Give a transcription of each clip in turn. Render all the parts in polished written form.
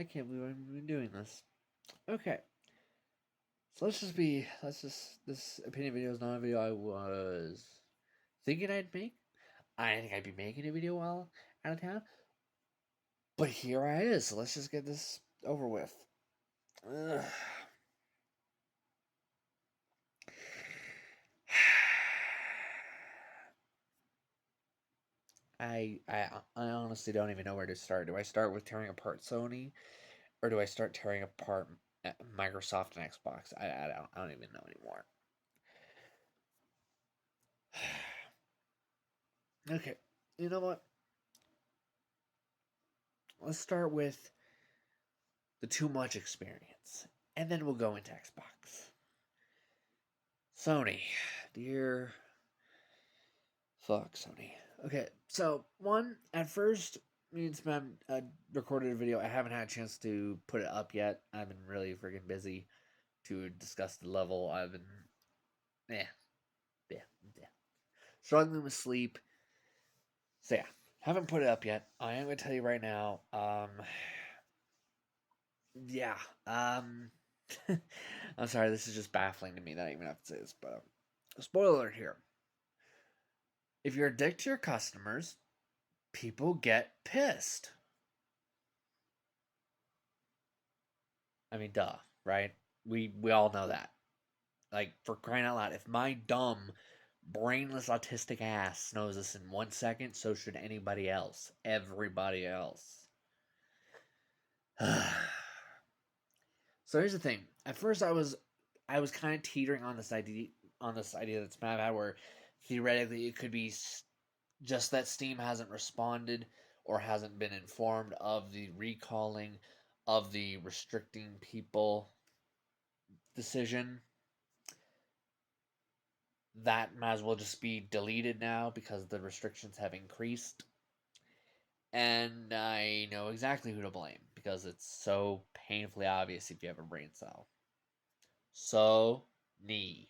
I can't believe I've been doing this. Okay. So this opinion video is not a video I was thinking I'd make. I didn't think I'd be making a video while out of town. But here I is, so let's just get this over with. Ugh. I honestly don't even know where to start. Do I start with tearing apart Sony, or do I start tearing apart Microsoft and Xbox? I don't even know anymore. Okay, you know what? Let's start with the too much experience, and then we'll go into Xbox. Sony, dear fuck Sony. Okay, so one at first, me and Spam recorded a video. I haven't had a chance to put it up yet. I've been really freaking busy to discuss the level. I've been, yeah, yeah, yeah, struggling with sleep. So yeah, haven't put it up yet. I am gonna tell you right now. Yeah. I'm sorry. This is just baffling to me that I even have to say this, but spoiler alert here. If you're a dick to your customers, people get pissed. I mean, duh, right? We all know that. Like, for crying out loud, if my dumb, brainless, autistic ass knows this in 1 second, so should anybody else. Everybody else. So here's the thing. At first, I was kind of teetering on this idea that Smav had, where theoretically it could be just that Steam hasn't responded or hasn't been informed of the recalling of the restricting people decision. That might as well just be deleted now because the restrictions have increased. And I know exactly who to blame because it's so painfully obvious if you have a brain cell. So, knee.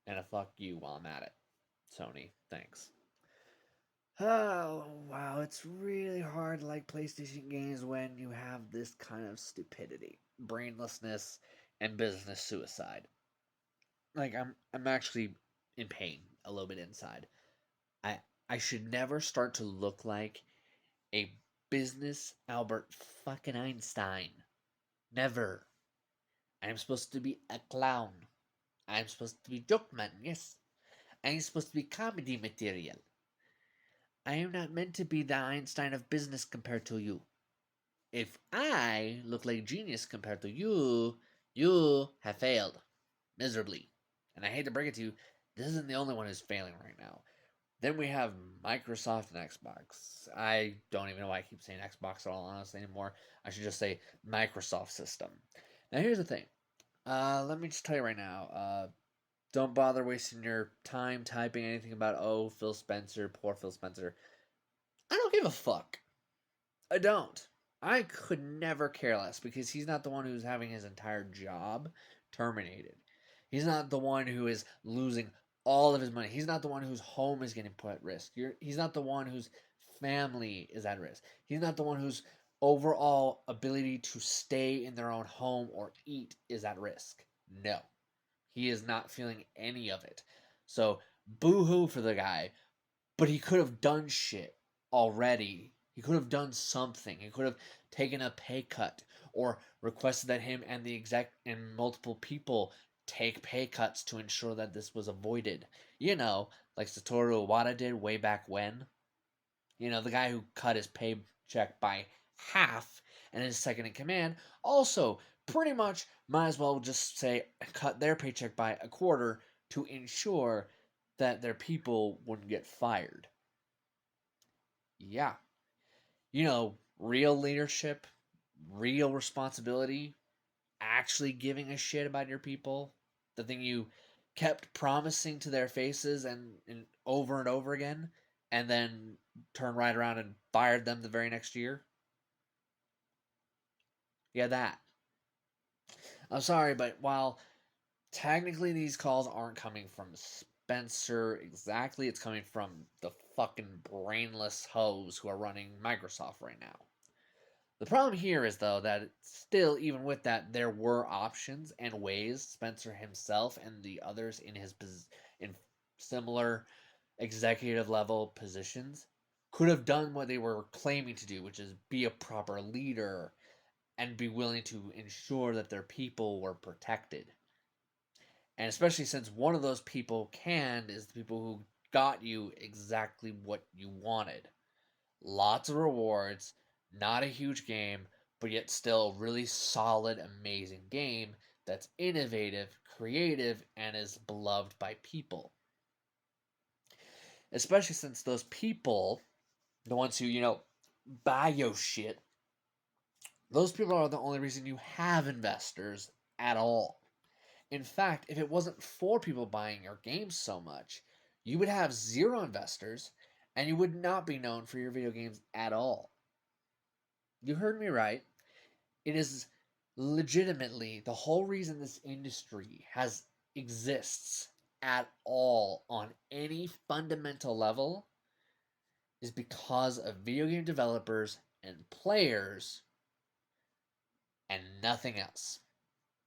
And a fuck you while I'm at it. Sony, thanks. Oh, wow, it's really hard to like PlayStation games when you have this kind of stupidity, brainlessness, and business suicide. Like I'm actually in pain a little bit inside. I I should never start to look like a business Albert fucking Einstein. Never. I'm supposed to be a clown. I'm supposed to be joke man, yes. I'm supposed to be comedy material. I am not meant to be the Einstein of business compared to you. If I look like genius compared to you, you have failed miserably. And I hate to break it to you, this isn't the only one who's failing right now. Then we have Microsoft and Xbox. I don't even know why I keep saying Xbox at all, honestly, anymore. I should just say Microsoft system. Now, here's the thing. Let me just tell you right now. Don't bother wasting your time typing anything about, oh, Phil Spencer, poor Phil Spencer. I don't give a fuck. I don't. I could never care less because he's not the one who's having his entire job terminated. He's not the one who is losing all of his money. He's not the one whose home is getting put at risk. He's not the one whose family is at risk. He's not the one whose overall ability to stay in their own home or eat is at risk. No. He is not feeling any of it. So, boo hoo for the guy, but he could have done shit already. He could have done something. He could have taken a pay cut or requested that him and the exec and multiple people take pay cuts to ensure that this was avoided. You know, like Satoru Iwata did way back when. You know, the guy who cut his paycheck by half and his second in command also pretty much might as well just say cut their paycheck by a quarter to ensure that their people wouldn't get fired. Yeah. You know, real leadership, real responsibility, actually giving a shit about your people, the thing you kept promising to their faces and over and over again, and then turned right around and fired them the very next year. Yeah, that. I'm sorry, but while technically these calls aren't coming from Spencer exactly, it's coming from the fucking brainless hoes who are running Microsoft right now. The problem here is, though, that still, even with that, there were options and ways Spencer himself and the others in in similar executive level positions could have done what they were claiming to do, which is be a proper leader and be willing to ensure that their people were protected. And especially since one of those people canned is the people who got you exactly what you wanted. Lots of rewards, not a huge game, but yet still a really solid, amazing game that's innovative, creative, and is beloved by people. Especially since those people, the ones who, buy your shit, those people are the only reason you have investors at all. In fact, if it wasn't for people buying your games so much, you would have zero investors and you would not be known for your video games at all. You heard me right. It is legitimately the whole reason this industry exists at all on any fundamental level is because of video game developers and players and nothing else.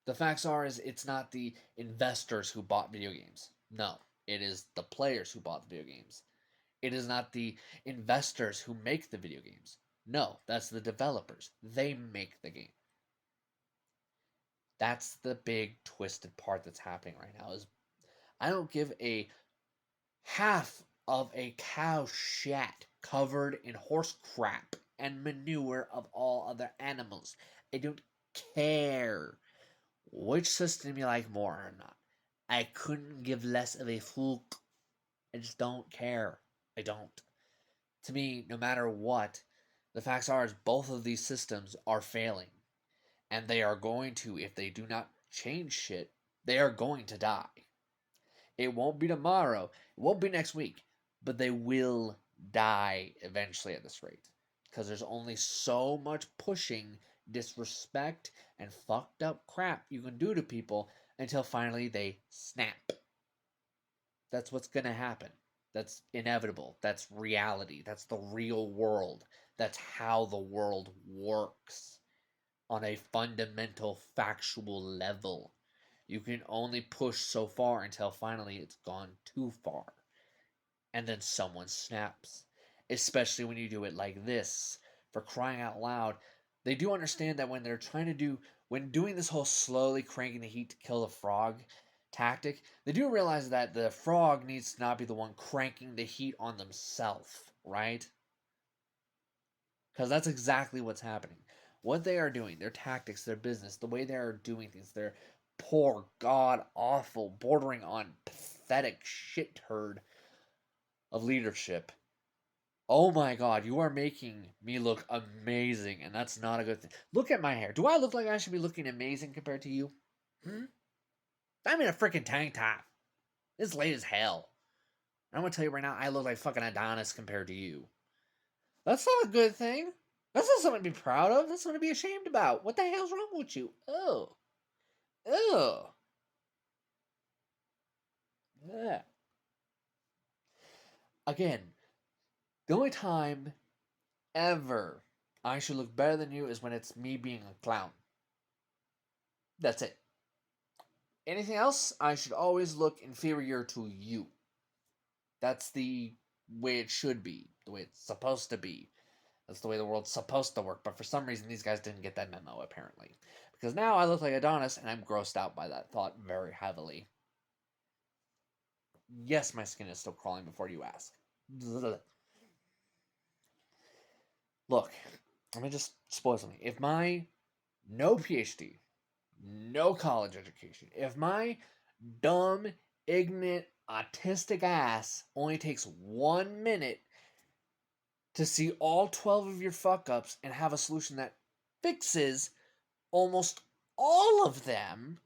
The facts are is it's not the investors who bought video games. No, it is the players who bought the video games. It is not the investors who make the video games. No, that's the developers. They make the game. That's the big twisted part that's happening right now is I don't give a half of a cow shat covered in horse crap and manure of all other animals. I don't care which system you like more or not. I couldn't give less of a fuck. I just don't care. I don't. To me, no matter what, the facts are is both of these systems are failing. And they are going to, if they do not change shit, they are going to die. It won't be tomorrow. It won't be next week. But they will die eventually at this rate. Because there's only so much pushing, disrespect, and fucked up crap you can do to people until finally they snap. That's what's going to happen. That's inevitable. That's reality. That's the real world. That's how the world works on a fundamental factual level. You can only push so far until finally it's gone too far. And then someone snaps. Especially when you do it like this. For crying out loud, they do understand that when they're when doing this whole slowly cranking the heat to kill the frog tactic, they do realize that the frog needs to not be the one cranking the heat on themselves, right? Because that's exactly what's happening. What they are doing, their tactics, their business, the way they are doing things, their poor, god awful, bordering on pathetic shit turd of leadership. Oh my god, you are making me look amazing, and that's not a good thing. Look at my hair. Do I look like I should be looking amazing compared to you? I'm in a freaking tank top. It's late as hell. I'm gonna tell you right now, I look like fucking Adonis compared to you. That's not a good thing. That's not something to be proud of. That's something to be ashamed about. What the hell's wrong with you? Oh. Ugh. Yeah. Again, the only time ever I should look better than you is when it's me being a clown. That's it. Anything else, I should always look inferior to you. That's the way it should be. The way it's supposed to be. That's the way the world's supposed to work. But for some reason, these guys didn't get that memo, apparently. Because now I look like Adonis, and I'm grossed out by that thought very heavily. Yes, my skin is still crawling before you ask. Look, let me just spoil something. If my no PhD, no college education, if my dumb, ignorant, autistic ass only takes 1 minute to see all 12 of your fuck ups and have a solution that fixes almost all of them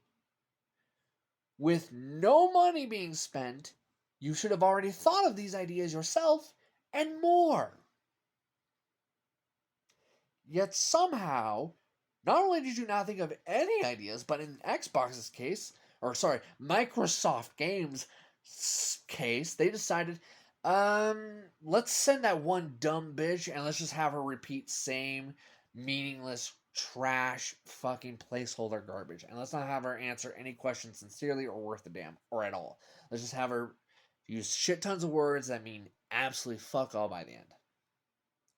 with no money being spent, you should have already thought of these ideas yourself and more. Yet somehow, not only did you not think of any ideas, but in Xbox's case, or sorry, Microsoft Games' case, they decided, let's send that one dumb bitch and let's just have her repeat same meaningless, trash, fucking placeholder garbage. And let's not have her answer any questions sincerely or worth a damn or at all. Let's just have her use shit tons of words that mean absolutely fuck all by the end.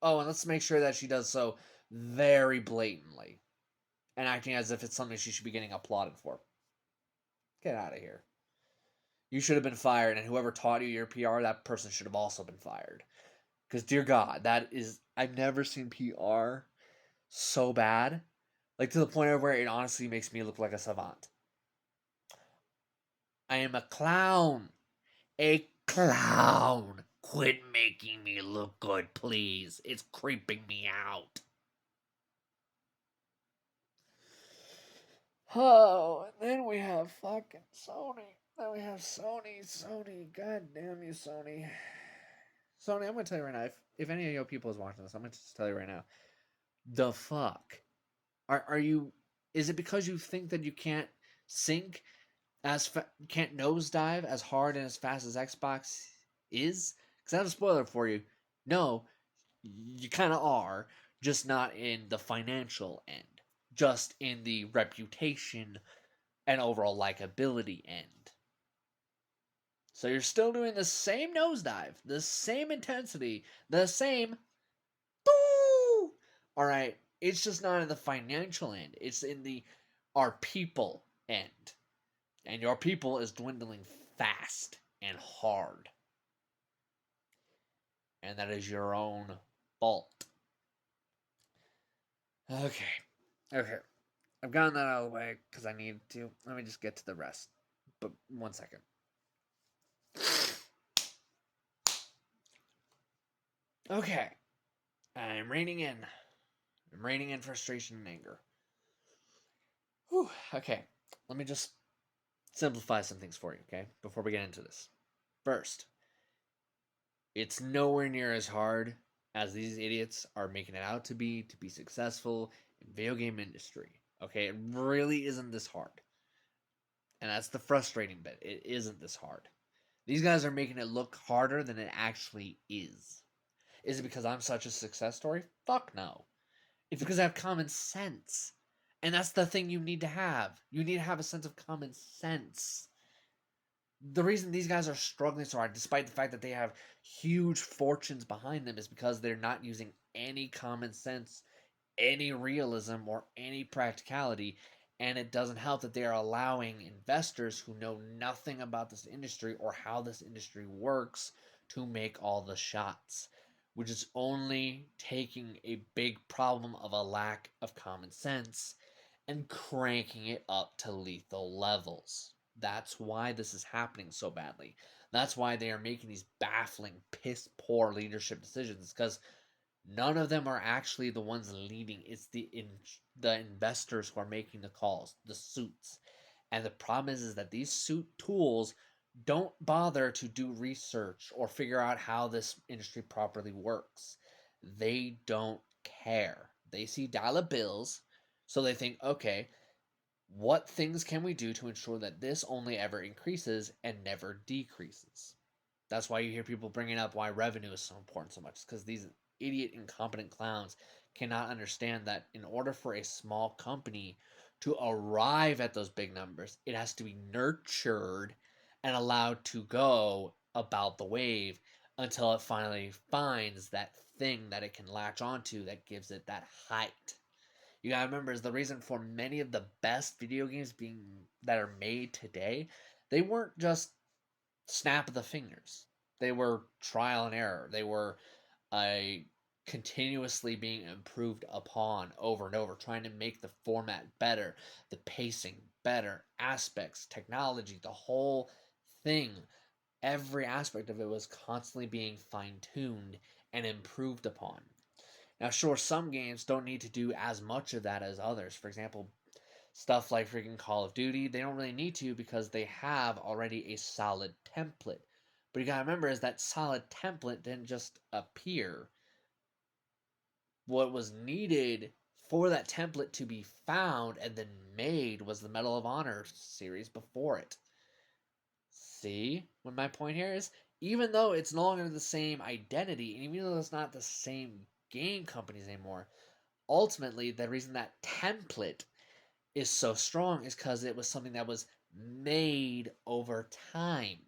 Oh, and let's make sure that she does so very blatantly and acting as if it's something she should be getting applauded for. Get out of here. You should have been fired, and whoever taught you your PR, that person should have also been fired. Because, dear God, that is. I've never seen PR so bad. Like, to the point where it honestly makes me look like a savant. I am a clown. A clown. Quit making me look good, please. It's creeping me out. Oh, and then we have fucking Sony. Then we have Sony. God damn you, Sony. Sony, I'm gonna tell you right now. If any of your people is watching this, I'm gonna just tell you right now. The fuck are you? Is it because you think that you can't sync can't nosedive as hard and as fast as Xbox is? Because I have a spoiler for you. No, you kind of are, just not in the financial end, just in the reputation and overall likability end. So you're still doing the same nosedive, the same intensity, the same boo. All right, it's just not in the financial end. It's in the our people end. And your people is dwindling fast and hard. And that is your own fault. Okay. Okay. I've gotten that out of the way because I need to. Let me just get to the rest. But 1 second. Okay. I'm reining in. I'm reining in frustration and anger. Whew. Okay. Let me just simplify some things for you, okay? Before we get into this. First, it's nowhere near as hard as these idiots are making it out to be successful in video game industry. Okay, it really isn't this hard. And that's the frustrating bit. It isn't this hard. These guys are making it look harder than it actually is. Is it because I'm such a success story? Fuck no. It's because I have common sense. And that's the thing you need to have. You need to have a sense of common sense. The reason these guys are struggling so hard, despite the fact that they have huge fortunes behind them, is because they're not using any common sense, any realism, or any practicality. And it doesn't help that they are allowing investors who know nothing about this industry or how this industry works to make all the shots, which is only taking a big problem of a lack of common sense and cranking it up to lethal levels. That's why this is happening so badly. That's why they are making these baffling, piss poor leadership decisions, because none of them are actually the ones leading. It's the investors who are making the calls, the suits. And the problem is that these suit tools don't bother to do research or figure out how this industry properly works. They don't care. They see dollar bills, so they think, okay, what things can we do to ensure that this only ever increases and never decreases? That's why you hear people bringing up why revenue is so important so much. It's because these idiot, incompetent clowns cannot understand that in order for a small company to arrive at those big numbers, it has to be nurtured and allowed to go about the wave until it finally finds that thing that it can latch onto that gives it that height. You gotta remember, is the reason for many of the best video games being that are made today, they weren't just snap of the fingers. They were trial and error. They were a continuously being improved upon over and over, trying to make the format better, the pacing better, aspects, technology, the whole thing. Every aspect of it was constantly being fine tuned and improved upon. Now, sure, some games don't need to do as much of that as others. For example, stuff like freaking Call of Duty, they don't really need to because they have already a solid template. But you gotta remember is that solid template didn't just appear. What was needed for that template to be found and then made was the Medal of Honor series before it. See what my point here is? Even though it's no longer the same identity, and even though it's not the same game companies anymore, ultimately, the reason that template is so strong is because it was something that was made over time.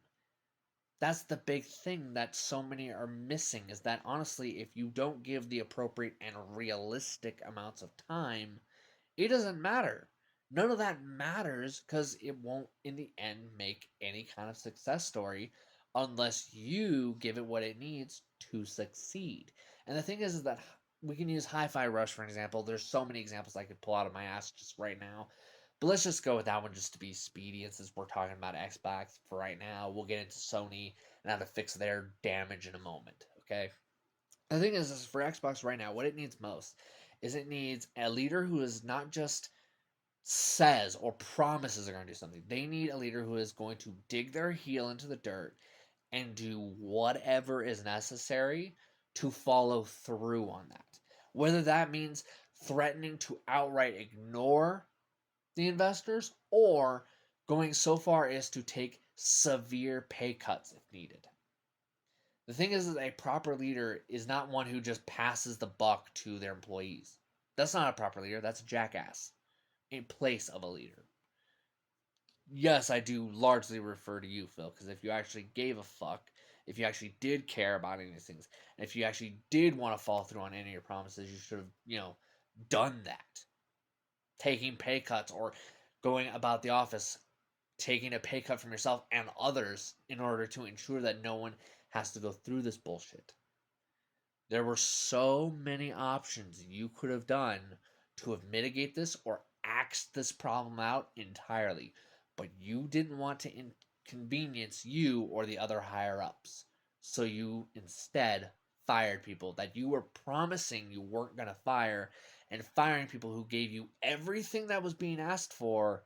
That's the big thing that so many are missing, is that honestly, if you don't give the appropriate and realistic amounts of time, it doesn't matter. None of that matters because it won't, in the end, make any kind of success story unless you give it what it needs to succeed. And the thing is that we can use Hi Fi Rush for an example. There's so many examples I could pull out of my ass just right now. But let's just go with that one just to be speedy. And since we're talking about Xbox for right now, we'll get into Sony and how to fix their damage in a moment. Okay. The thing is for Xbox right now, what it needs most is it needs a leader who is not just says or promises they're going to do something. They need a leader who is going to dig their heel into the dirt and do whatever is necessary to follow through on that. Whether that means threatening to outright ignore the investors or going so far as to take severe pay cuts if needed. The thing is that a proper leader is not one who just passes the buck to their employees. That's not a proper leader, that's a jackass in place of a leader. Yes, I do largely refer to you, Phil, because if you actually gave a fuck, if you actually did care about any of these things, and if you actually did want to follow through on any of your promises, you should have, done that. Taking pay cuts or going about the office, taking a pay cut from yourself and others in order to ensure that no one has to go through this bullshit. There were so many options you could have done to have mitigate this or axed this problem out entirely, but you didn't want to inconvenience you or the other higher ups. So you instead fired people that you were promising you weren't going to fire, and firing people who gave you everything that was being asked for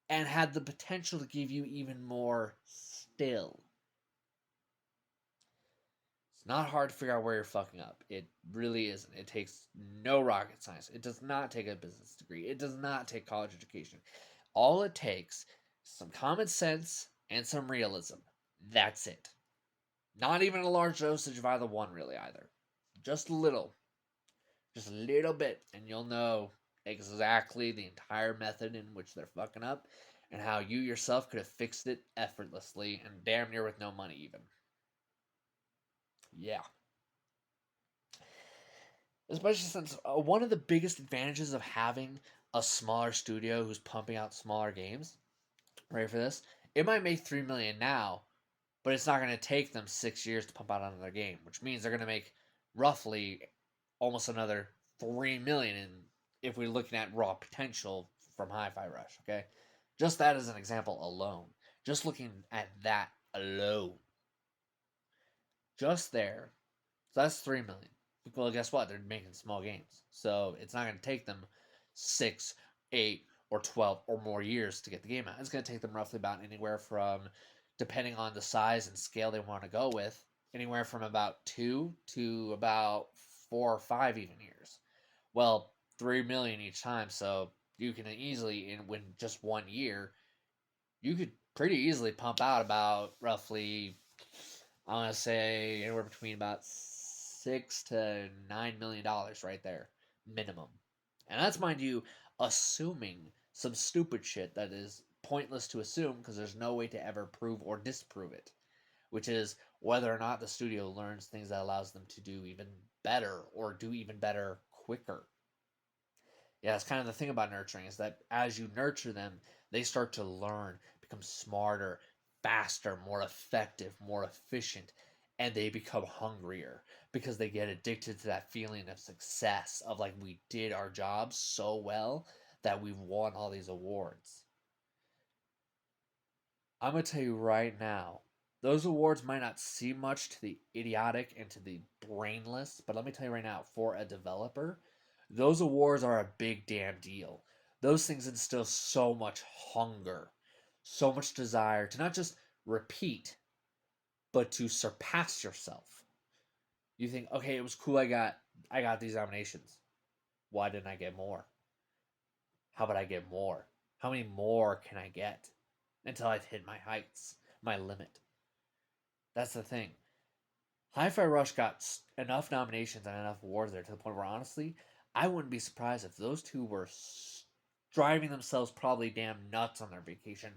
and had the potential to give you even more still. It's not hard to figure out where you're fucking up. It really isn't. It takes no rocket science. It does not take a business degree. It does not take college education. All it takes is some common sense and some realism. That's it. Not even a large dosage of either one, really, either. Just a little. Just a little bit, and you'll know exactly the entire method in which they're fucking up and how you yourself could have fixed it effortlessly and damn near with no money, even. Yeah. Especially since one of the biggest advantages of having a smaller studio who's pumping out smaller games, ready for this? It might make 3 million now, but it's not going to take them 6 years to pump out another game, which means they're going to make roughly almost another 3 million in, if we're looking at raw potential from Hi-Fi Rush, okay? Just that as an example alone. Just looking at that alone. Just there. So that's 3 million. Well, guess what? They're making small games. So it's not going to take them 6, 8, or 12 or more years to get the game out. It's going to take them roughly about anywhere from, depending on the size and scale they want to go with, anywhere from about 2 to about 4 or 5 even years. Well, 3 million each time, so you can easily, in when just 1 year, you could pretty easily pump out about roughly, I want to say anywhere between about $6 to $9 million right there, minimum. And that's, mind you, assuming some stupid shit that is pointless to assume because there's no way to ever prove or disprove it, which is whether or not the studio learns things that allows them to do even better or do even better quicker. Yeah, it's kind of the thing about nurturing is that as you nurture them, they start to learn, become smarter, faster, more effective, more efficient, and they become hungrier because they get addicted to that feeling of success of like we did our job so well that we've won all these awards. I'm going to tell you right now, those awards might not seem much to the idiotic and to the brainless, but let me tell you right now, for a developer, those awards are a big damn deal. Those things instill so much hunger, so much desire to not just repeat, but to surpass yourself. You think, okay, it was cool I got these nominations. Why didn't I get more? How about I get more? How many more can I get until I've hit my heights, my limit? That's the thing. Hi Fi Rush got enough nominations and enough awards there to the point where honestly, I wouldn't be surprised if those two were driving themselves probably damn nuts on their vacation,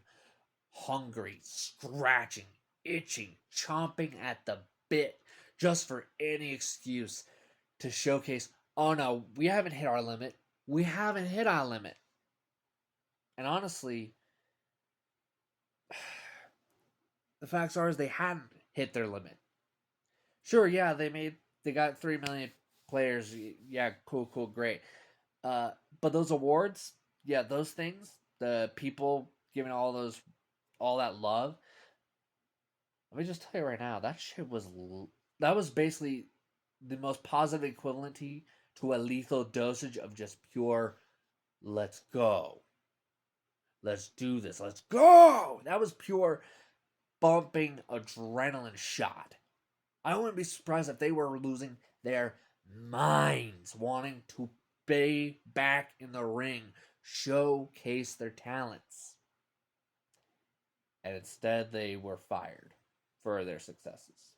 hungry, scratching, itching, chomping at the bit just for any excuse to showcase, oh no, we haven't hit our limit. We haven't hit our limit. And honestly, the facts are is they hadn't hit their limit. Sure, yeah, they got 3 million players. Yeah, cool, great. But those awards, yeah, those things, the people giving all that love. Let me just tell you right now, that was basically the most positive equivalency to a lethal dosage of just pure let's go. Let's do this. Let's go. That was pure bumping adrenaline shot. I wouldn't be surprised if they were losing their minds, wanting to be back in the ring, showcase their talents. And instead, they were fired for their successes.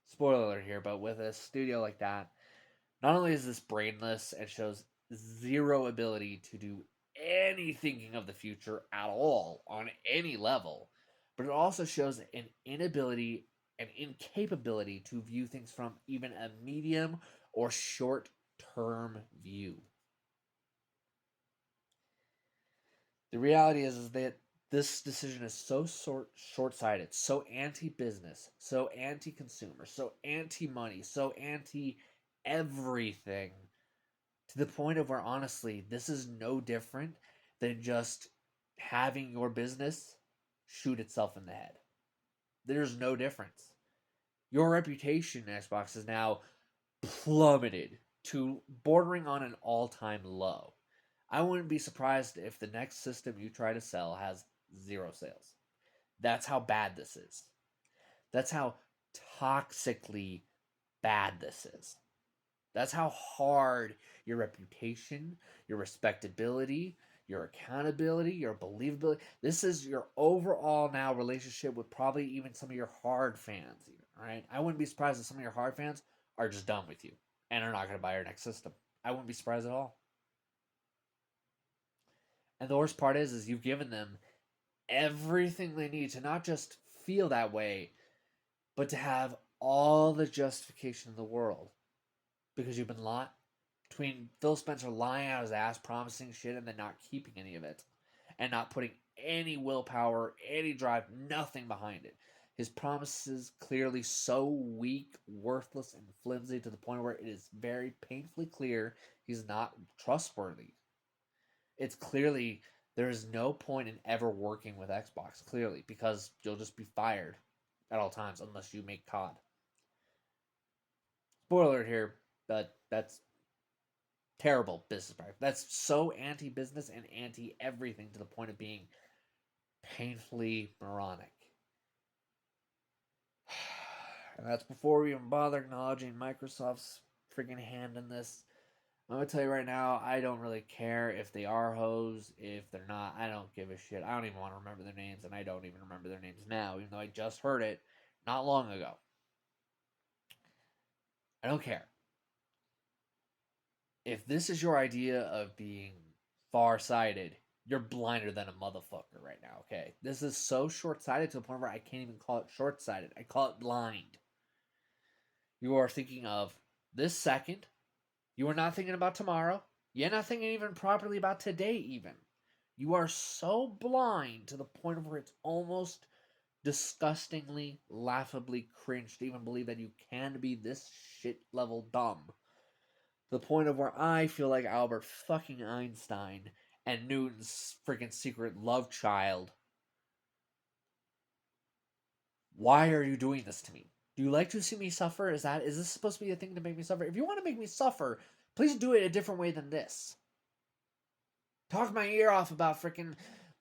Spoiler alert here, but with a studio like that, not only is this brainless and shows zero ability to do any thinking of the future at all on any level, but it also shows an inability and incapability to view things from even a medium or short term view. The reality is that this decision is so short sighted, so anti business, so anti consumer, so anti money, so anti everything, to the point of where honestly, this is no different than just having your business shoot itself in the head. There's no difference. Your reputation in Xbox is now plummeted to bordering on an all-time low. I wouldn't be surprised if the next system you try to sell has zero sales. That's how bad this is. That's how toxically bad this is. That's how hard your reputation, your respectability, your accountability, your believability. This is your overall now relationship with probably even some of your hard fans. Even, right? I wouldn't be surprised if some of your hard fans are just done with you and are not going to buy your next system. I wouldn't be surprised at all. And the worst part is you've given them everything they need to not just feel that way, but to have all the justification in the world because you've been lying. Between Phil Spencer lying out his ass, promising shit, and then not keeping any of it, and not putting any willpower, any drive, nothing behind it. His promises clearly so weak, worthless, and flimsy to the point where it is very painfully clear he's not trustworthy. It's clearly there is no point in ever working with Xbox, clearly, because you'll just be fired at all times unless you make COD. Spoiler here, but that's terrible business practice. That's so anti-business and anti-everything to the point of being painfully moronic. And that's before we even bother acknowledging Microsoft's freaking hand in this. I'm gonna tell you right now, I don't really care if they are hoes, if they're not. I don't give a shit. I don't even want to remember their names, and I don't even remember their names now, even though I just heard it not long ago. I don't care. If this is your idea of being far-sighted, you're blinder than a motherfucker right now, okay? This is so short-sighted to the point where I can't even call it short-sighted. I call it blind. You are thinking of this second. You are not thinking about tomorrow. You're not thinking even properly about today, even. You are so blind to the point of where it's almost disgustingly, laughably cringe to even believe that you can be this shit level dumb. To the point of where I feel like Albert fucking Einstein and Newton's freaking secret love child. Why are you doing this to me? Do you like to see me suffer? Is this supposed to be a thing to make me suffer? If you want to make me suffer, please do it a different way than this. Talk my ear off about freaking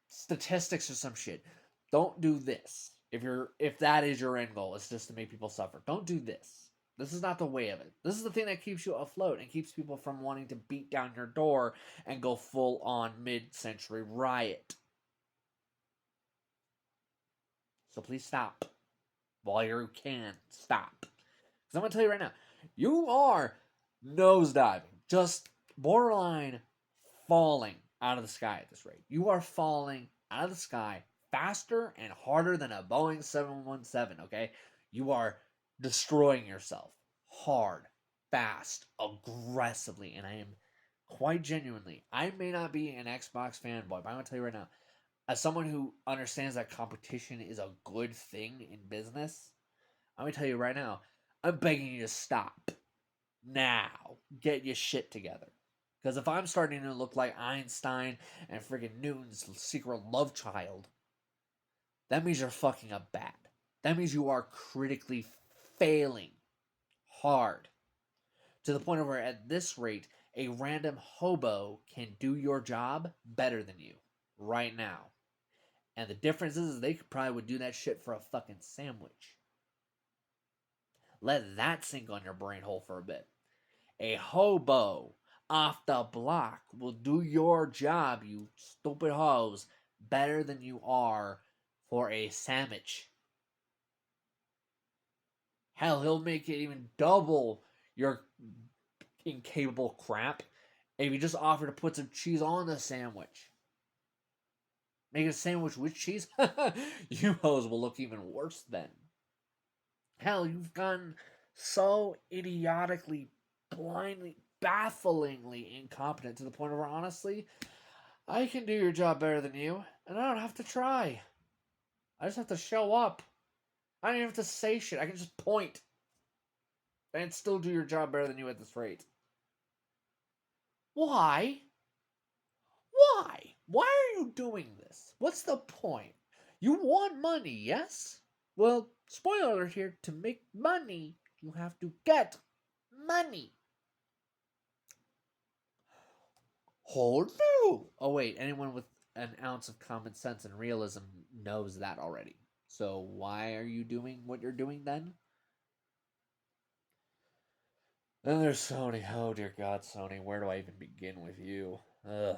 statistics or some shit. Don't do this. If that is your end goal, is just to make people suffer. Don't do this. This is not the way of it. This is the thing that keeps you afloat and keeps people from wanting to beat down your door and go full on mid-century riot. So please stop. While you can, stop. Because I'm going to tell you right now, you are nosediving, just borderline falling out of the sky at this rate. You are falling out of the sky faster and harder than a Boeing 717, okay? You are destroying yourself hard, fast, aggressively, and I am quite genuinely, I may not be an Xbox fanboy, but I'm going to tell you right now, as someone who understands that competition is a good thing in business, I'm going to tell you right now, I'm begging you to stop. Now. Get your shit together. Because if I'm starting to look like Einstein and friggin' Newton's secret love child, that means you're fucking up bad. That means you are critically failing hard. To the point where at this rate, a random hobo can do your job better than you right now. And the difference is they probably would do that shit for a fucking sandwich. Let that sink on your brain hole for a bit. A hobo off the block will do your job, you stupid hoes, better than you are for a sandwich. Hell, he'll make it even double your incapable crap if you just offer to put some cheese on the sandwich. Make a sandwich with cheese? You hoes will look even worse then. Hell, you've gone so idiotically, blindly, bafflingly incompetent to the point where, honestly, I can do your job better than you, and I don't have to try. I just have to show up. I don't even have to say shit. I can just point and still do your job better than you at this rate. Why? Why? Why are you doing this? What's the point? You want money, yes? Well, spoiler alert here, to make money, you have to get money. Hold no. Oh wait, anyone with an ounce of common sense and realism knows that already. So why are you doing what you're doing then? Then there's Sony. Oh dear God, Sony, where do I even begin with you? Ugh.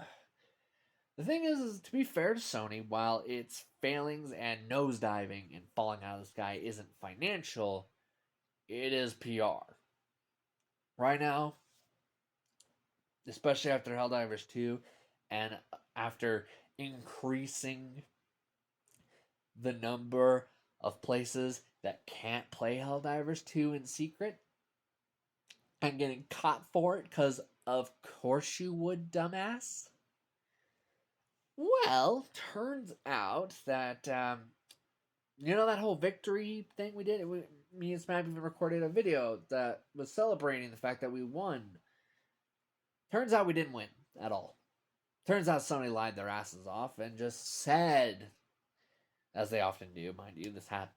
The thing is, to be fair to Sony, while its failings and nosediving and falling out of the sky isn't financial, it is PR. Right now, especially after Helldivers 2 and after increasing the number of places that can't play Helldivers 2 in secret and getting caught for it because of course you would, dumbass. Well, turns out that you know that whole victory thing we did? Me and Smap even recorded a video that was celebrating the fact that we won. Turns out we didn't win at all. Turns out Sony lied their asses off and just said, as they often do, mind you,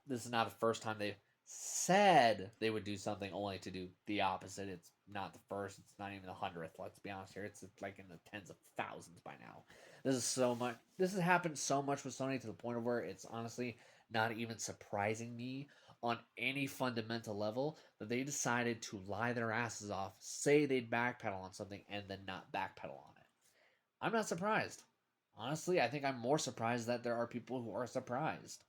this is not the first time they've said they would do something only to do the opposite. It's not the first. It's not even the 100th. Let's be honest here. It's like in the tens of thousands by now. This is so much. This has happened so much with Sony to the point of where it's honestly not even surprising me on any fundamental level that they decided to lie their asses off, say they'd backpedal on something, and then not backpedal on it. I'm not surprised. Honestly, I think I'm more surprised that there are people who are surprised.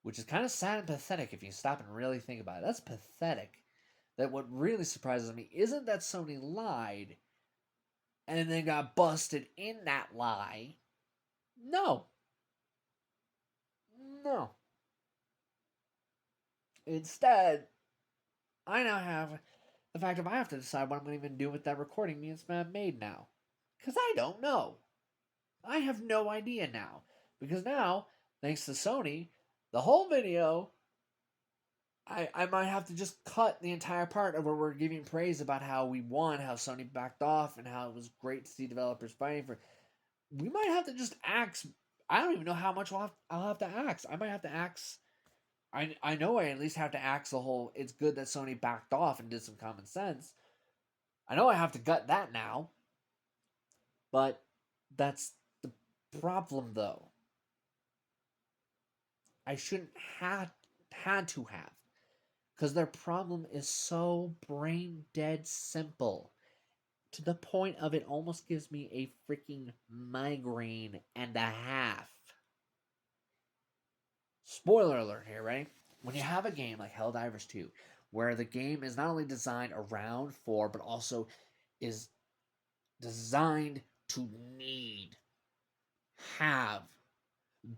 Which is kind of sad and pathetic if you stop and really think about it. That's pathetic. That what really surprises me isn't that Sony lied and then got busted in that lie. No. No. Instead, I now have the fact of I have to decide what I'm going to even do with that recording me and Spam made now. Because I don't know. I have no idea now. Because now, thanks to Sony, the whole video, I might have to just cut the entire part of where we're giving praise about how we won, how Sony backed off, and how it was great to see developers fighting for. We might have to just axe. I don't even know how much I'll have to axe. I might have to axe. I know I at least have to axe the whole. It's good that Sony backed off and did some common sense. I know I have to gut that now. But that's the problem, though. I shouldn't have had to have. Because their problem is so brain dead simple. To the point of it almost gives me a freaking migraine and a half. Spoiler alert here, right? When you have a game like Helldivers 2, where the game is not only designed around for, but also is designed to need, have,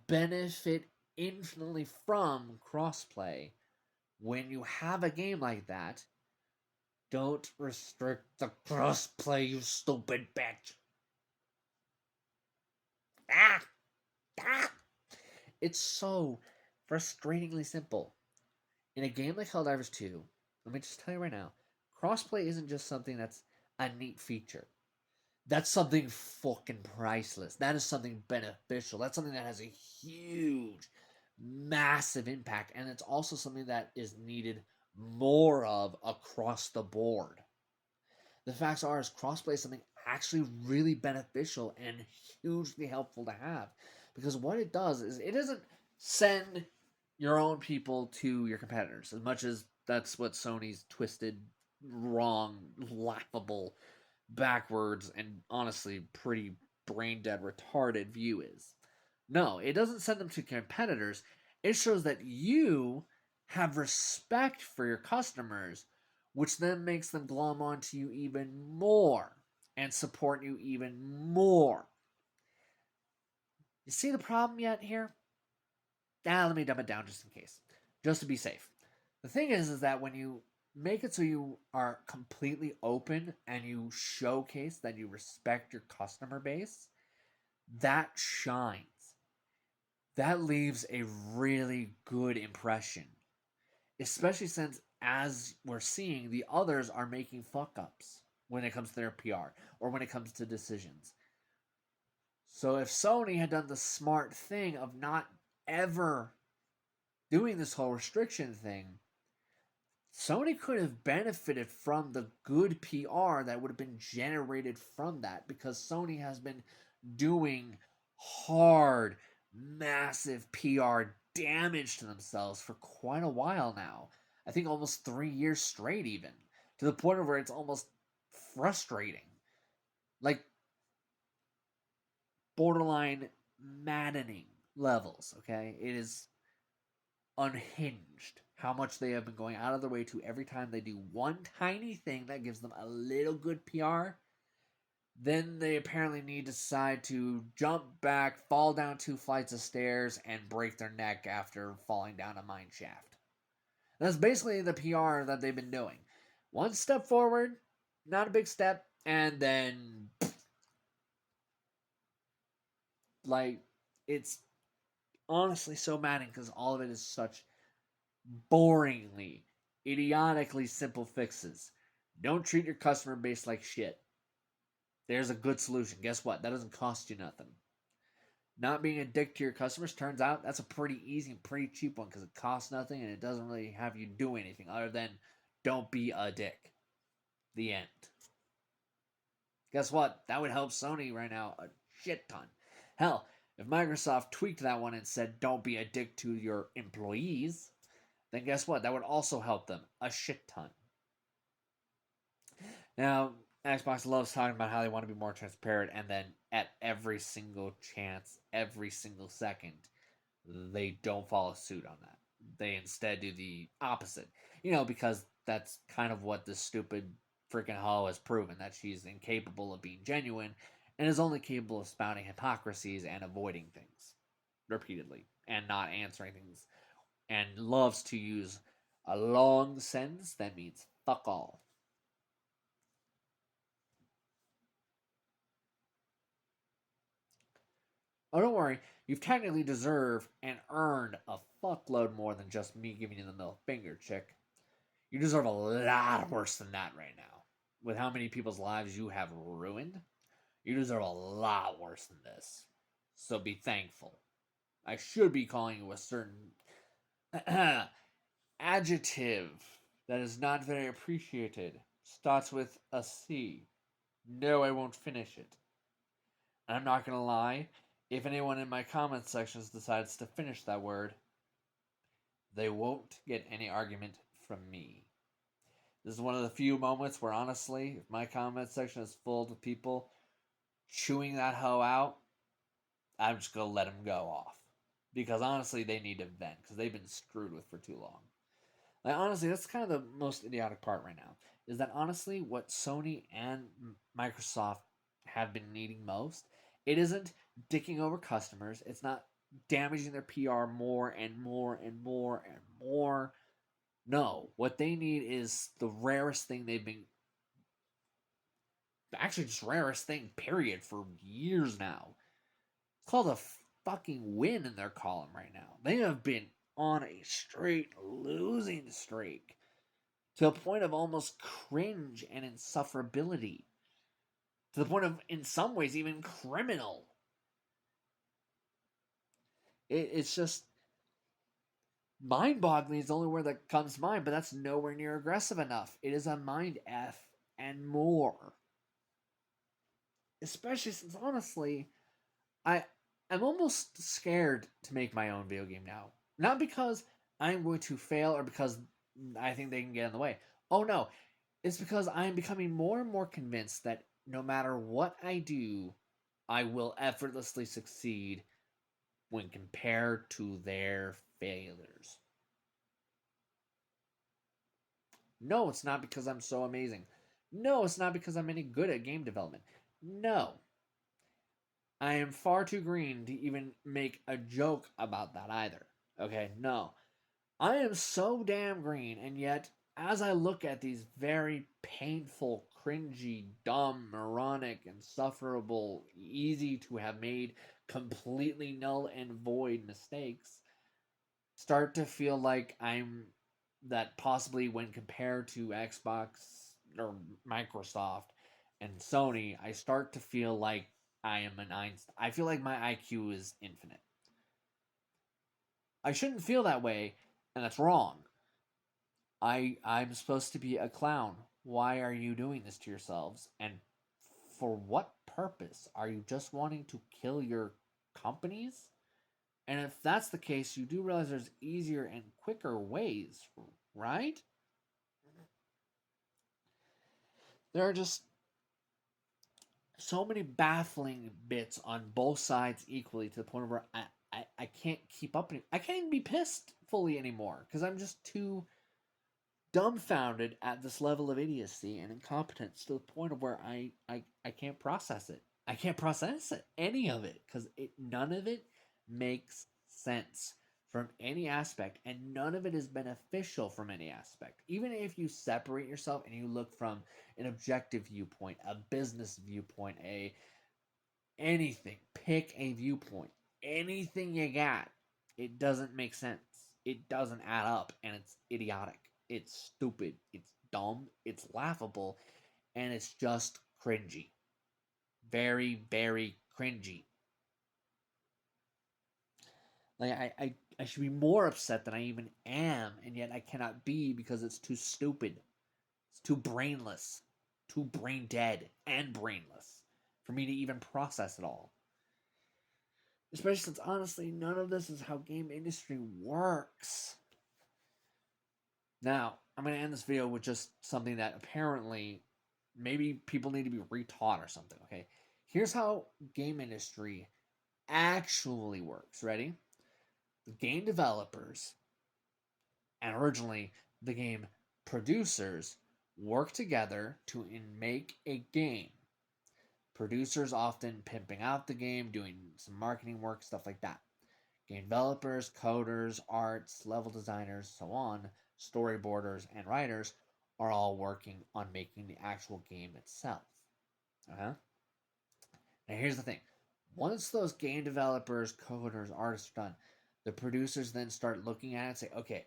benefit infinitely from crossplay. When you have a game like that, don't restrict the crossplay, you stupid bitch. Ah! Ah! It's so frustratingly simple. In a game like Helldivers 2, let me just tell you right now, crossplay isn't just something that's a neat feature. That's something fucking priceless. That is something beneficial. That's something that has a huge, massive impact. And it's also something that is needed more of across the board. The facts are, is crossplay is something actually really beneficial and hugely helpful to have. Because what it does is it doesn't send your own people to your competitors, as much as that's what Sony's twisted, wrong, laughable, backwards, and honestly pretty brain dead, retarded view is. No, it doesn't send them to competitors. It shows that you have respect for your customers, which then makes them glom onto you even more and support you even more. You see the problem yet here? Let me dumb it down just in case, just to be safe. The thing is that when you make it so you are completely open and you showcase that you respect your customer base, that shines. That leaves a really good impression, especially since, as we're seeing, the others are making fuck ups when it comes to their PR or when it comes to decisions. So if Sony had done the smart thing of not ever doing this whole restriction thing, Sony could have benefited from the good PR that would have been generated from that, because Sony has been doing hard, massive PR damage to themselves for quite a while now. I think almost 3 years straight, even to the point where it's almost frustrating. Like borderline maddening levels, okay? It is unhinged how much they have been going out of their way to, every time they do one tiny thing that gives them a little good PR, then they apparently need to decide to jump back, fall down 2 flights of stairs, and break their neck after falling down a mine shaft. That's basically the PR that they've been doing. One step forward, not a big step, and then like, it's honestly so maddening because all of it is such boringly, idiotically simple fixes. Don't treat your customer base like shit. There's a good solution. Guess what? That doesn't cost you nothing. Not being a dick to your customers, turns out that's a pretty easy and pretty cheap one, because it costs nothing and it doesn't really have you do anything other than don't be a dick. The end. Guess what? That would help Sony right now a shit ton. Hell, if Microsoft tweaked that one and said don't be a dick to your employees, then guess what? That would also help them a shit ton. Now, Xbox loves talking about how they want to be more transparent, and then at every single chance, every single second, they don't follow suit on that. They instead do the opposite. Because that's kind of what this stupid freaking hoe has proven, that she's incapable of being genuine and is only capable of spouting hypocrisies and avoiding things repeatedly and not answering things, and loves to use a long sentence that means fuck all. Oh, don't worry. You've technically deserved and earned a fuckload more than just me giving you the middle finger, chick. You deserve a lot worse than that right now. With how many people's lives you have ruined, you deserve a lot worse than this. So be thankful. I should be calling you a certain adjective that is not very appreciated. Starts with a C. No, I won't finish it. I'm not gonna lie, if anyone in my comment sections decides to finish that word, they won't get any argument from me. This is one of the few moments where, honestly, if my comment section is full of people chewing that hoe out, I'm just gonna let them go off. Because honestly, they need to vent, because they've been screwed with for too long. Like honestly, that's kind of the most idiotic part right now. Is that honestly what Sony and Microsoft have been needing most? It isn't dicking over customers. It's not damaging their PR more and more and more and more. No, what they need is the rarest thing they've been actually just rarest thing period for years now. It's called a fucking win in their column right now. They have been on a straight losing streak to the point of almost cringe and insufferability, to the point of, in some ways, even criminal. It's just mind boggling, is the only word that comes to mind, but that's nowhere near aggressive enough. It is a mind F and more. Especially since, honestly, I, I'm almost scared to make my own video game now. Not because I'm going to fail or because I think they can get in the way. Oh no, it's because I'm becoming more and more convinced that no matter what I do, I will effortlessly succeed when compared to their failures. No, it's not because I'm so amazing. No, it's not because I'm any good at game development. No, I am far too green to even make a joke about that either. Okay, no. I am so damn green, and yet, as I look at these very painful, cringy, dumb, moronic, insufferable, easy to have made completely null and void mistakes, start to feel like I'm that possibly when compared to Xbox or Microsoft and Sony, I start to feel like I am an Einstein. I feel like my IQ is infinite. I shouldn't feel that way, and that's wrong. I'm supposed to be a clown. Why are you doing this to yourselves? And for what purpose? Are you just wanting to kill your companies? And if that's the case, you do realize there's easier and quicker ways, right? There are just so many baffling bits on both sides equally to the point where I can't keep up. I can't even be pissed fully anymore because I'm just too dumbfounded at this level of idiocy and incompetence to the point of where I can't process it. I can't process it, any of it, because none of it makes sense from any aspect, and none of it is beneficial from any aspect. Even if you separate yourself and you look from an objective viewpoint, a business viewpoint, a anything, pick a viewpoint, anything you got, it doesn't make sense. It doesn't add up, and it's idiotic. It's stupid. It's dumb. It's laughable, and it's just cringy. Very, very cringy. Like I should be more upset than I even am, and yet I cannot be because it's too stupid. It's too brainless, too brain dead and brainless for me to even process it all. Especially since honestly, none of this is how game industry works. Now, I'm gonna end this video with just something that apparently maybe people need to be retaught or something. Okay, here's how game industry actually works. Ready? The game developers and originally the game producers work together to make a game. Producers often pimping out the game, doing some marketing work, stuff like that. Game developers, coders, arts, level designers, so on, storyboarders, and writers are all working on making the actual game itself. Uh-huh. Now here's the thing. Once those game developers, coders, artists are done, the producers then start looking at it and say, okay,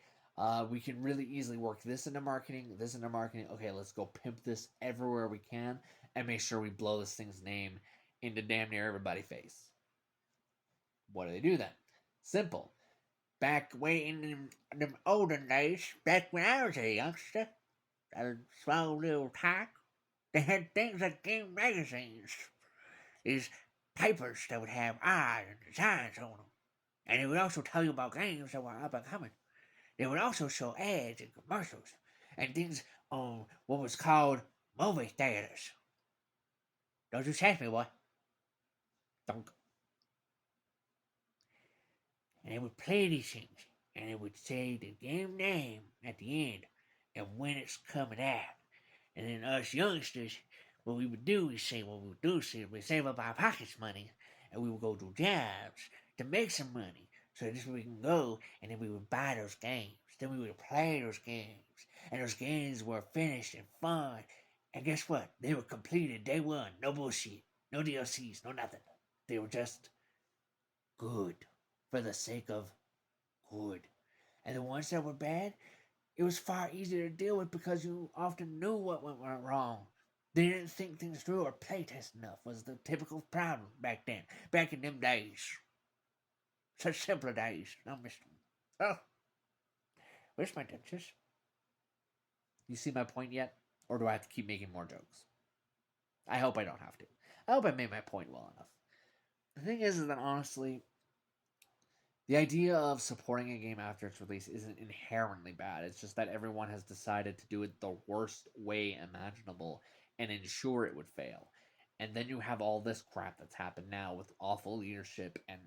we can really easily work this into marketing, this into marketing. Okay, let's go pimp this everywhere we can and make sure we blow this thing's name into damn near everybody's face. What do they do then? Simple. Back way in them olden days, back when I was a youngster, a small little tyke, they had things like game magazines. These papers that would have eyes and designs on them. And it would also tell you about games that were up and coming. They would also show ads and commercials and things on what was called movie theaters. Don't you test me, boy. Don't. And they would play these things. and it would say the game name at the end and when it's coming out. And then us youngsters, what we would do is say, what we would do is we'd save up our pockets money and we would go do jobs to make some money. So this way we can go and then we would buy those games. Then we would play those games. And those games were finished and fun. And guess what? They were completed day one. No bullshit. No DLCs. No nothing. They were just good for the sake of good. And the ones that were bad, it was far easier to deal with because you often knew what went wrong. They didn't think things through or playtest enough was the typical problem back then. Back in them days. Such simpler days. I missed them. Oh, where's my dentures? You see my point yet? Or do I have to keep making more jokes? I hope I don't have to. I hope I made my point well enough. The thing is that honestly, the idea of supporting a game after its release isn't inherently bad. It's just that everyone has decided to do it the worst way imaginable and ensure it would fail. And then you have all this crap that's happened now with awful leadership and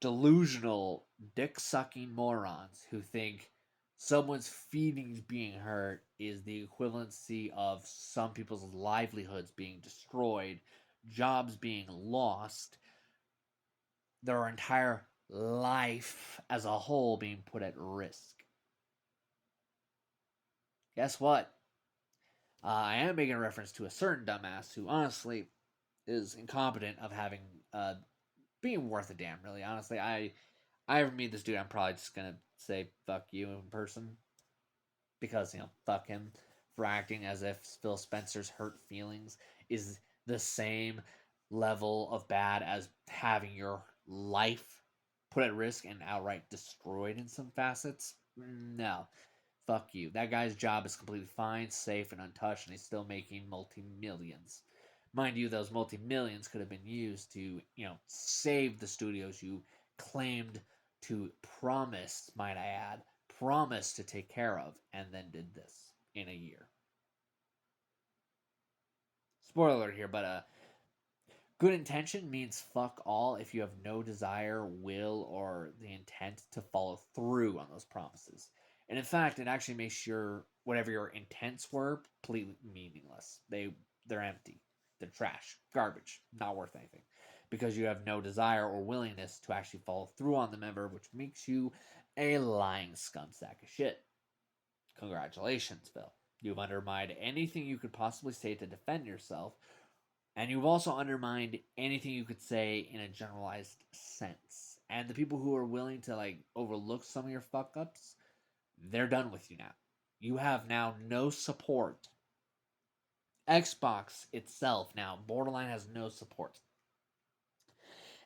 delusional, dick sucking morons who think someone's feelings being hurt is the equivalency of some people's livelihoods being destroyed, jobs being lost, their entire life as a whole being put at risk. Guess what? I am making a reference to a certain dumbass who honestly is incompetent of having being worth a damn. Really, honestly, I ever meet this dude, I'm probably just gonna say fuck you in person because fuck him for acting as if Phil Spencer's hurt feelings is the same level of bad as having your life put at risk and outright destroyed in some facets. No, fuck you. That guy's job is completely fine, safe, and untouched, and he's still making multi-millions. Mind you, those multi-millions could have been used to, save the studios you claimed to promise, might I add, promised to take care of, and then did this in a year. Spoiler alert here, but good intention means fuck all if you have no desire, will, or the intent to follow through on those promises. And in fact, it actually makes your whatever your intents were completely meaningless. They're empty. They're trash, garbage, not worth anything. Because you have no desire or willingness to actually follow through on the member, which makes you a lying scum sack of shit. Congratulations, Phil. You've undermined anything you could possibly say to defend yourself, and you've also undermined anything you could say in a generalized sense. And the people who are willing to overlook some of your fuck ups, they're done with you now. You have now no support. Xbox itself now, borderline has no support.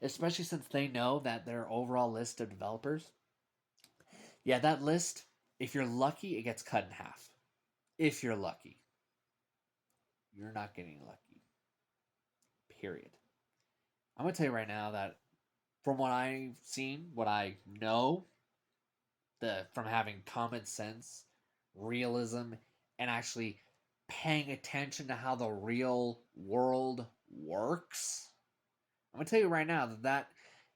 Especially since they know that their overall list of developers, yeah, that list, if you're lucky, it gets cut in half. If you're lucky. You're not getting lucky. Period. I'm going to tell you right now that from what I've seen, what I know, from having common sense, realism, and actually paying attention to how the real world works, I'm going to tell you right now that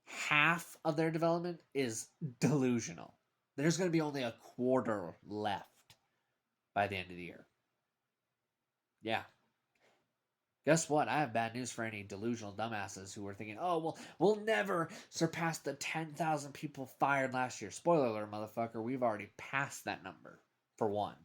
half of their development is delusional. There's going to be only a quarter left by the end of the year. Yeah. Guess what? I have bad news for any delusional dumbasses who were thinking, oh, well, we'll never surpass the 10,000 people fired last year. Spoiler alert, motherfucker, we've already passed that number, for one.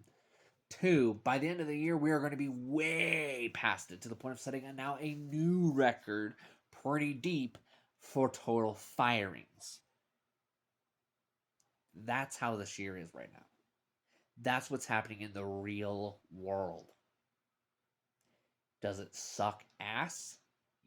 Two, by the end of the year, we are going to be way past it to the point of setting now a new record pretty deep for total firings. That's how this year is right now. That's what's happening in the real world. Does it suck ass?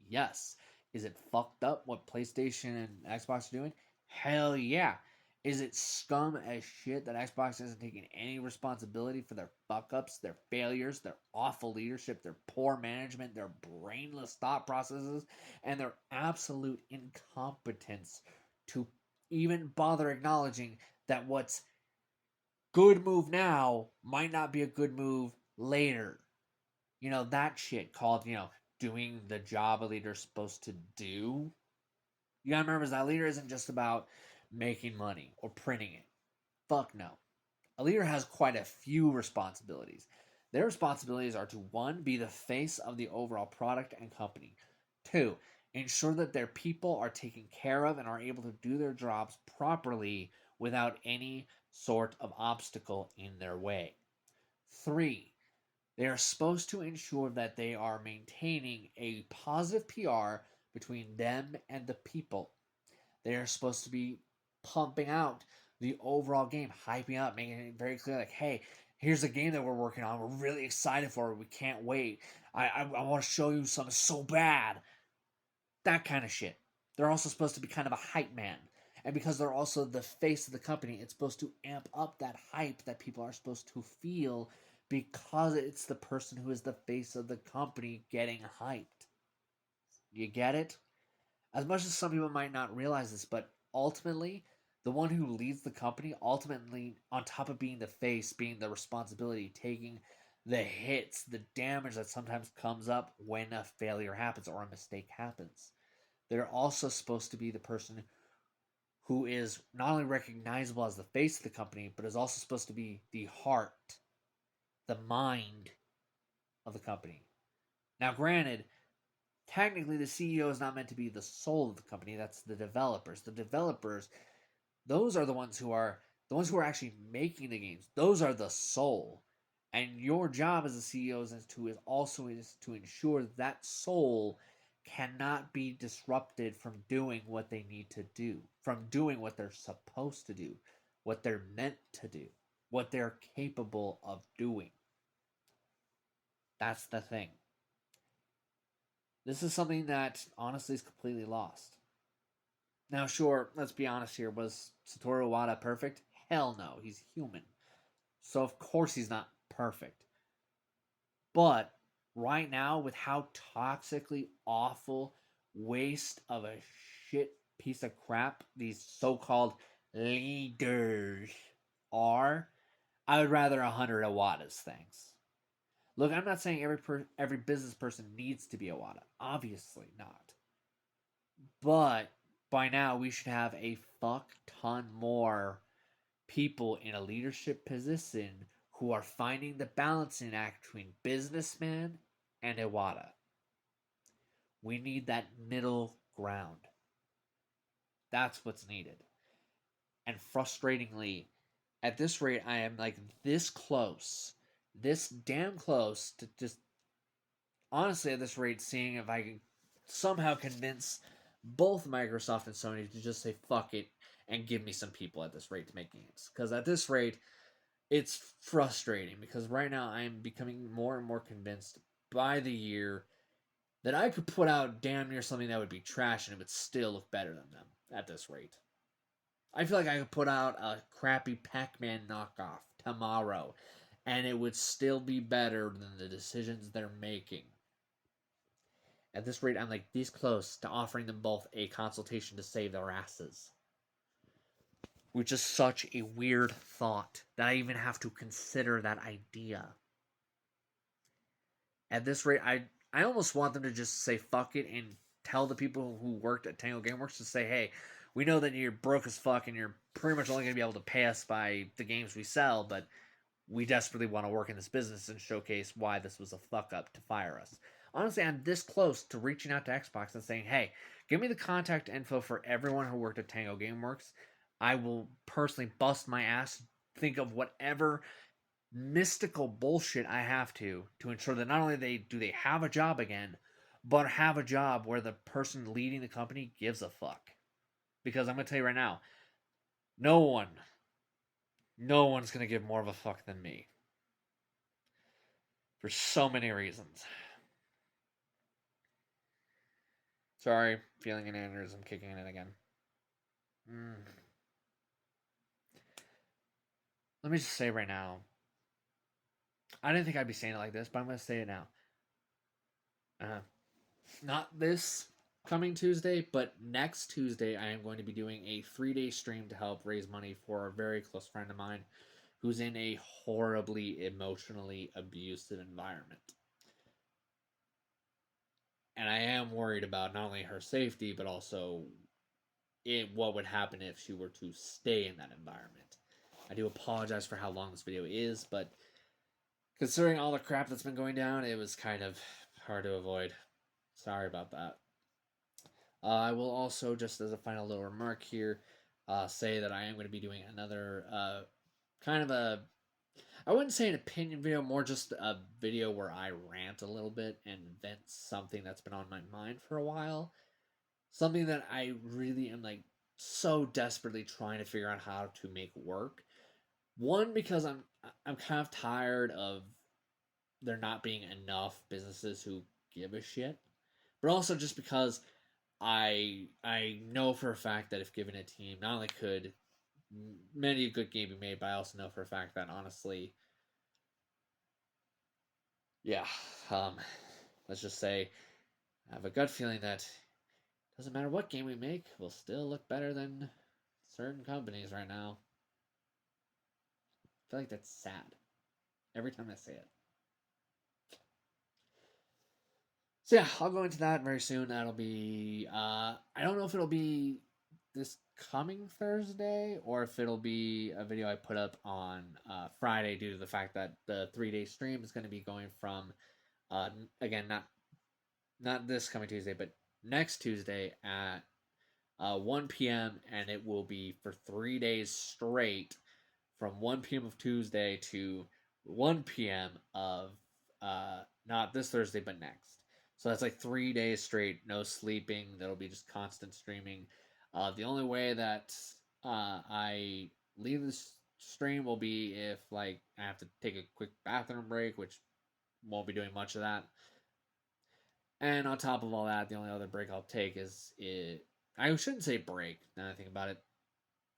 Yes. Is it fucked up what PlayStation and Xbox are doing? Hell yeah. Is it scum as shit that Xbox isn't taking any responsibility for their fuck ups, their failures, their awful leadership, their poor management, their brainless thought processes, and their absolute incompetence to even bother acknowledging that what's good move now might not be a good move later? That shit called, doing the job a leader's supposed to do. You gotta remember, that leader isn't just about making money or printing it. Fuck no. A leader has quite a few responsibilities. Their responsibilities are to one, be the face of the overall product and company. Two, ensure that their people are taken care of and are able to do their jobs properly without any sort of obstacle in their way. Three, they are supposed to ensure that they are maintaining a positive PR between them and the people. They are supposed to be pumping out the overall game, hyping up, making it very clear like, hey, here's a game that we're working on. We're really excited for it. We can't wait. I want to show you something so bad. That kind of shit. They're also supposed to be kind of a hype man. And because they're also the face of the company, it's supposed to amp up that hype that people are supposed to feel because it's the person who is the face of the company getting hyped. You get it? As much as some people might not realize this, but ultimately, the one who leads the company, ultimately, on top of being the face, being the responsibility, taking the hits, the damage that sometimes comes up when a failure happens or a mistake happens. They're also supposed to be the person who is not only recognizable as the face of the company, but is also supposed to be the heart, the mind of the company. Now, granted, technically the CEO is not meant to be the soul of the company. That's the developers. The developers, those are the ones who are actually making the games. Those are the soul. And your job as a CEO is to ensure that soul cannot be disrupted from doing what they need to do, from doing what they're supposed to do, what they're meant to do, what they're capable of doing. That's the thing. This is something that honestly is completely lost. Now, sure, let's be honest here. Was Satoru Iwata perfect? Hell no, he's human. So, of course, he's not perfect. But right now, with how toxically awful, waste of a shit piece of crap these so called leaders are, I would rather 100 Iwata's things. Look, I'm not saying every business person needs to be Iwata. Obviously not. But by now, we should have a fuck ton more people in a leadership position who are finding the balancing act between businessman and Iwata. We need that middle ground. That's what's needed. And frustratingly, at this rate, I am like this damn close to just honestly at this rate seeing if I can somehow convince both Microsoft and Sony to just say fuck it and give me some people at this rate to make games. Because at this rate, it's frustrating because right now I'm becoming more and more convinced by the year that I could put out damn near something that would be trash and it would still look better than them at this rate. I feel like I could put out a crappy Pac-Man knockoff tomorrow and it would still be better than the decisions they're making. At this rate, I'm like this close to offering them both a consultation to save their asses. Which is such a weird thought that I even have to consider that idea. At this rate, I almost want them to just say fuck it and tell the people who worked at Tango Gameworks to say, hey, we know that you're broke as fuck and you're pretty much only going to be able to pay us by the games we sell, but we desperately want to work in this business and showcase why this was a fuck up to fire us. Honestly, I'm this close to reaching out to Xbox and saying, hey, give me the contact info for everyone who worked at Tango Gameworks. I will personally bust my ass, think of whatever mystical bullshit I have to ensure that not only they have a job again, but have a job where the person leading the company gives a fuck. Because I'm gonna tell you right now, no one, no one's gonna give more of a fuck than me. For so many reasons. Sorry, feeling an aneurysm kicking in again. Let me just say right now, I didn't think I'd be saying it like this, but I'm gonna say it now. Uh, Not this coming Tuesday, but next Tuesday, I am going to be doing a 3-day stream to help raise money for a very close friend of mine who's in a horribly emotionally abusive environment. And I am worried about not only her safety, but also what would happen if she were to stay in that environment. I do apologize for how long this video is, but considering all the crap that's been going down, it was kind of hard to avoid. Sorry about that. I will also, just as a final little remark here, say that I am going to be doing another kind of a, I wouldn't say an opinion video, more just a video where I rant a little bit and vent something that's been on my mind for a while. Something that I really am like so desperately trying to figure out how to make work. One, because I'm kind of tired of there not being enough businesses who give a shit, but also just because I know for a fact that if given a team, not only could many a good game be made, but I also know for a fact that honestly, yeah, um, let's just say I have a gut feeling that doesn't matter what game we make, we'll still look better than certain companies right now. I feel like that's sad every time I say it. So yeah, I'll go into that very soon. That'll be I don't know if it'll be this coming Thursday or if it'll be a video I put up on Friday due to the fact that the 3 day stream is going to be going from again not this coming Tuesday but next Tuesday at 1 p.m. and it will be for 3 days straight from 1 p.m. of Tuesday to 1 p.m. of not this Thursday but next. So that's like 3 days straight, no sleeping. That'll be just constant streaming. The only way that I leave this stream will be if like I have to take a quick bathroom break, which won't be doing much of that. And on top of all that, the only other break I'll take is it. I shouldn't say break. Now I think about it,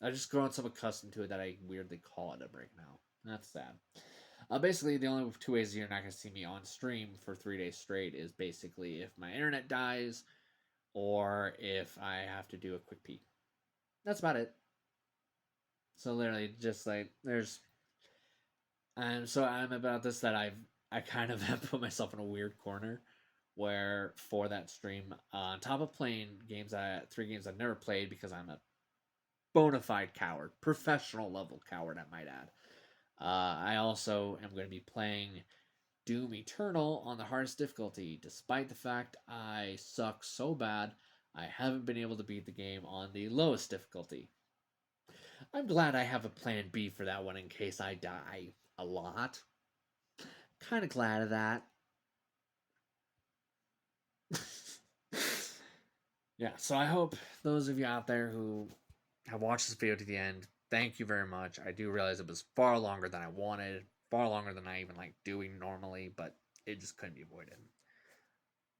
I just grown so accustomed to it that I weirdly call it a break now. That's sad. Basically, the only 2 ways you're not going to see me on stream for 3 days straight is basically if my internet dies or if I have to do a quick pee. That's about it. So literally, just like there's, and so I'm about this that I kind of have put myself in a weird corner where for that stream, on top of playing games, 3 games I've never played because I'm a bona fide coward, professional level coward, I might add. I also am going to be playing Doom Eternal on the hardest difficulty, despite the fact I suck so bad I haven't been able to beat the game on the lowest difficulty. I'm glad I have a plan B for that one in case I die a lot. Kind of glad of that. Yeah, so I hope those of you out there who have watched this video to the end, thank you very much. I do realize it was far longer than I wanted, far longer than I even like doing normally, but it just couldn't be avoided.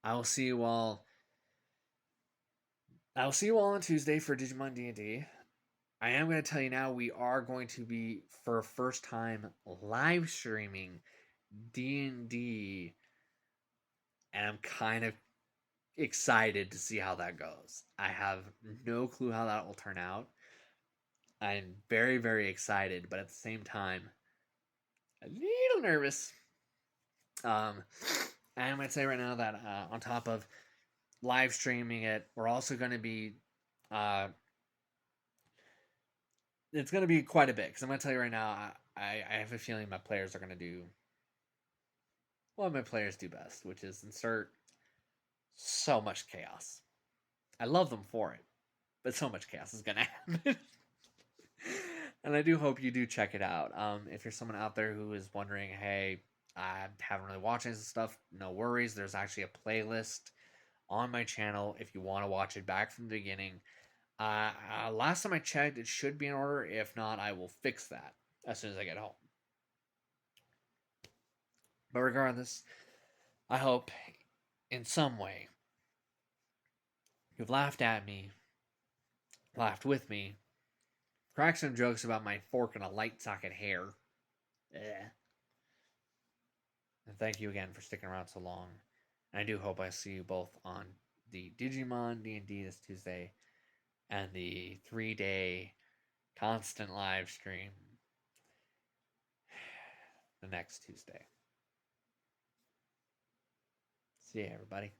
I will see you all. I will see you all on Tuesday for Digimon D&D. I am going to tell you now, we are going to be, for first time, live streaming D&D, and I'm kind of excited to see how that goes. I have no clue how that will turn out. I'm very, very excited, but at the same time, a little nervous. I'm going to say right now that on top of live streaming it, we're also going to be it's going to be quite a bit because I'm going to tell you right now, I have a feeling my players are going to do what my players do best, which is insert so much chaos. I love them for it, but so much chaos is going to happen. And I do hope you do check it out. If you're someone out there who is wondering, hey, I haven't really watched this stuff, no worries. There's actually a playlist on my channel if you want to watch it back from the beginning. Last time I checked, it should be in order. If not, I will fix that as soon as I get home. But regardless, I hope in some way you've laughed at me, laughed with me, cracked some jokes about my fork and a light socket hair. And thank you again for sticking around so long. And I do hope I see you both on the Digimon D&D this Tuesday and the 3-day constant live stream the next Tuesday. See you, everybody.